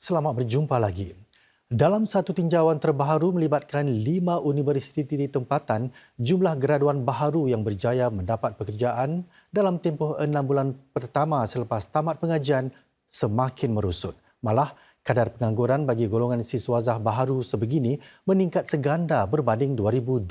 Selamat berjumpa lagi. Dalam satu tinjauan terbaru melibatkan 5 universiti tempatan, jumlah graduan baharu yang berjaya mendapat pekerjaan dalam tempoh 6 bulan pertama selepas tamat pengajian semakin merosot. Malah, kadar pengangguran bagi golongan siswazah baharu sebegini meningkat seganda berbanding 2022.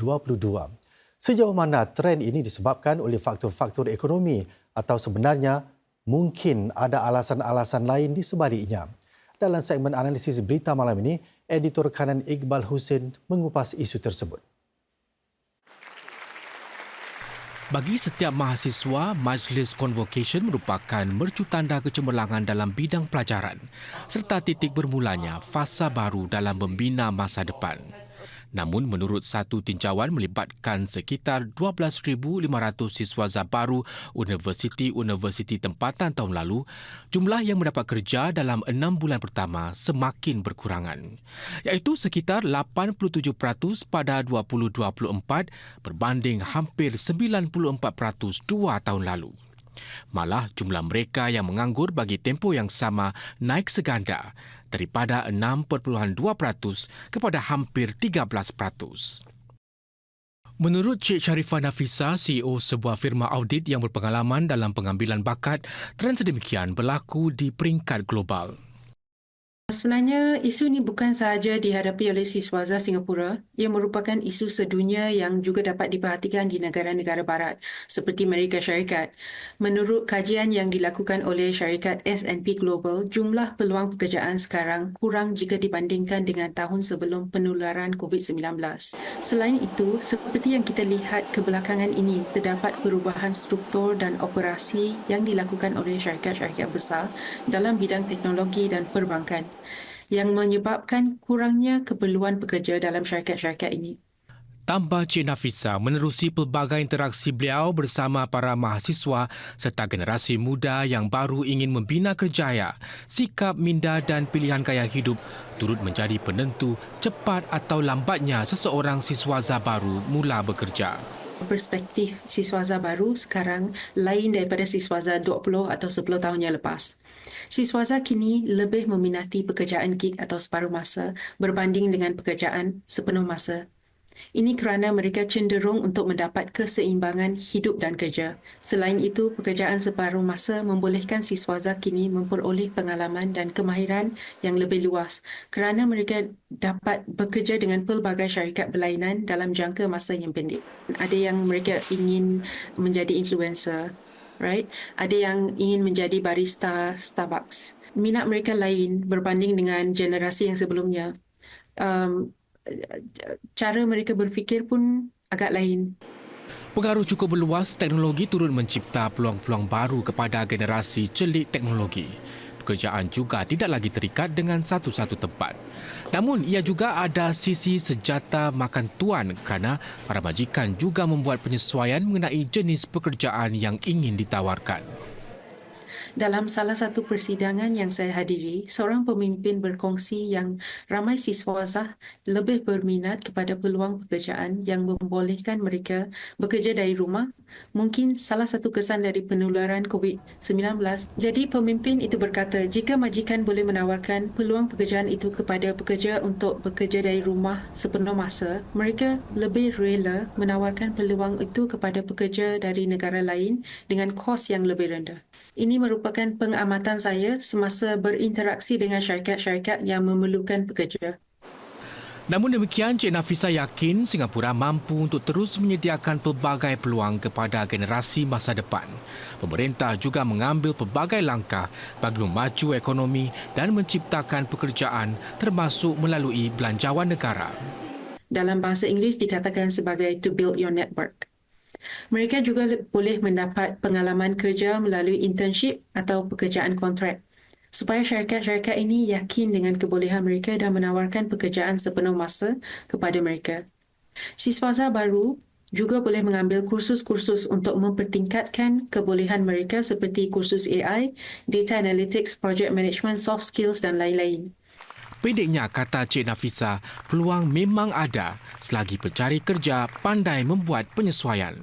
Sejauh mana trend ini disebabkan oleh faktor-faktor ekonomi atau sebenarnya mungkin ada alasan-alasan lain di sebaliknya? Dalam segmen analisis berita malam ini, editor kanan Iqbal Hussein mengupas isu tersebut. Bagi setiap mahasiswa, Majlis Convocation merupakan mercu tanda kecemerlangan dalam bidang pelajaran serta titik bermulanya fasa baru dalam membina masa depan. Namun menurut satu tinjauan melibatkan sekitar 12,500 siswazah baru universiti-universiti tempatan tahun lalu, jumlah yang mendapat kerja dalam 6 bulan pertama semakin berkurangan, iaitu sekitar 87% pada 2024 berbanding hampir 94% 2 tahun lalu. Malah jumlah mereka yang menganggur bagi tempoh yang sama naik seganda daripada 6.2% kepada hampir 13%. Menurut Cik Sharifah Nafisa, CEO sebuah firma audit yang berpengalaman dalam pengambilan bakat, trend sedemikian berlaku di peringkat global. Sebenarnya, isu ini bukan sahaja dihadapi oleh siswazah Singapura, ia merupakan isu sedunia yang juga dapat diperhatikan di negara-negara barat seperti Amerika Syarikat. Menurut kajian yang dilakukan oleh syarikat S&P Global, jumlah peluang pekerjaan sekarang kurang jika dibandingkan dengan tahun sebelum penularan COVID-19. Selain itu, seperti yang kita lihat kebelakangan ini, terdapat perubahan struktur dan operasi yang dilakukan oleh syarikat-syarikat besar dalam bidang teknologi dan perbankan, yang menyebabkan kurangnya keperluan pekerja dalam syarikat-syarikat ini. Tambah Cik Nafisa menerusi pelbagai interaksi beliau bersama para mahasiswa serta generasi muda yang baru ingin membina kerjaya, sikap minda dan pilihan gaya hidup turut menjadi penentu cepat atau lambatnya seseorang siswazah baru mula bekerja. Perspektif siswazah baru sekarang lain daripada siswazah 20 atau 10 tahun yang lepas. Siswazah kini lebih meminati pekerjaan gig atau separuh masa berbanding dengan pekerjaan sepenuh masa. Ini kerana mereka cenderung untuk mendapat keseimbangan hidup dan kerja. Selain itu, pekerjaan separuh masa membolehkan siswazah kini memperoleh pengalaman dan kemahiran yang lebih luas kerana mereka dapat bekerja dengan pelbagai syarikat berlainan dalam jangka masa yang pendek. Ada yang mereka ingin menjadi influencer, right? Ada yang ingin menjadi barista Starbucks. Minat mereka lain berbanding dengan generasi yang sebelumnya. Cara mereka berfikir pun agak lain. Pengaruh cukup meluas, teknologi turut mencipta peluang-peluang baru kepada generasi celik teknologi. Pekerjaan juga tidak lagi terikat dengan satu-satu tempat. Namun, ia juga ada sisi senjata makan tuan kerana para majikan juga membuat penyesuaian mengenai jenis pekerjaan yang ingin ditawarkan. Dalam salah satu persidangan yang saya hadiri, seorang pemimpin berkongsi yang ramai siswazah lebih berminat kepada peluang pekerjaan yang membolehkan mereka bekerja dari rumah, mungkin salah satu kesan dari penularan COVID-19. Jadi pemimpin itu berkata, jika majikan boleh menawarkan peluang pekerjaan itu kepada pekerja untuk bekerja dari rumah sepenuh masa, mereka lebih rela menawarkan peluang itu kepada pekerja dari negara lain dengan kos yang lebih rendah. Ini merupakan pengamatan saya semasa berinteraksi dengan syarikat-syarikat yang memerlukan pekerja. Namun demikian, Cik Nafisa yakin Singapura mampu untuk terus menyediakan pelbagai peluang kepada generasi masa depan. Pemerintah juga mengambil pelbagai langkah bagi memacu ekonomi dan menciptakan pekerjaan termasuk melalui belanjawan negara. Dalam bahasa Inggeris dikatakan sebagai to build your network. Mereka juga boleh mendapat pengalaman kerja melalui internship atau pekerjaan kontrak supaya syarikat-syarikat ini yakin dengan kebolehan mereka dan menawarkan pekerjaan sepenuh masa kepada mereka. Siswazah baru juga boleh mengambil kursus-kursus untuk mempertingkatkan kebolehan mereka seperti kursus AI, data analytics, project management, soft skills dan lain-lain. Pendeknya, kata Cik Nafisa, peluang memang ada selagi pencari kerja pandai membuat penyesuaian.